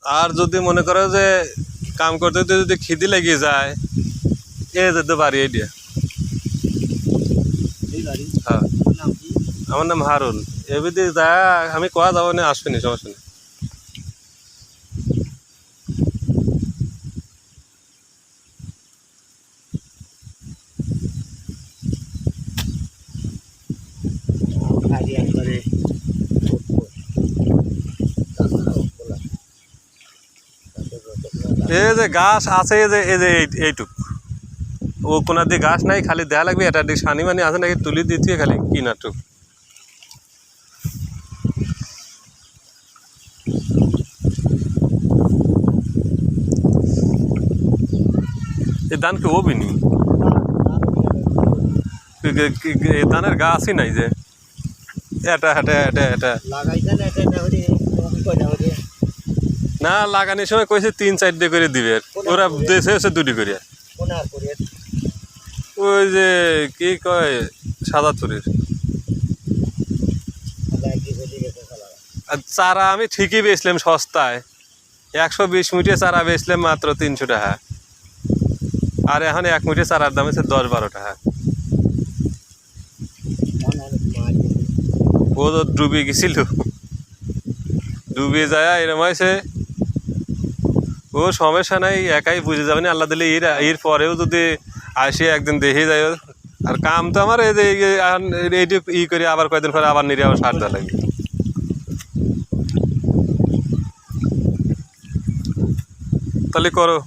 আর যদি মনে করো যে কাম করতে যদি খিদি লেগে যায় এ যেতে পারি এই দিয়ে। হ্যাঁ আমার নাম হারুন। এবিদি যা আমি কোয়া যাবো না, আসবেনি, সমস্যা নেই। এই যে গাছ আছে এই যে এইটুক ও কোনার দিয়ে গাছ নাই, খালি দেয়া লাগবে এটা দিকে সানি মানি আছে নাকি তুলি দিতে খালি কিনাটুক। এই ধান কি ওবিনি ধানের গাছই নাই যে এটা এটা এটা এটা না লাগানোর সময় কইছে 3-4 করে দিবে, ওরা দেশে হচ্ছে 2 করে। ওই যে কি কয় সাদাতুরের চারা আমি ঠিকই বেচলাম সস্তায়, 120 মুঠে চারা বেচলাম মাত্র 300 টাকা, আর এখন 1 মুঠে চারার দাম হচ্ছে 10-12 টাকা। ও তো ডুবে গেছিল, ডুবে যায় এরম হয়েছে। ও সমস্যা নাই, একাই বুঝে যাবে না, আল্লাহ দিলে এর পরেও যদি আসে একদিন দেখে যায়। আর কাম তো আমার এই যে এইটি ই করে আবার কয়েকদিন পরে আবার নিরে আবার সার দেওয়া লাগবে। তাহলে করো।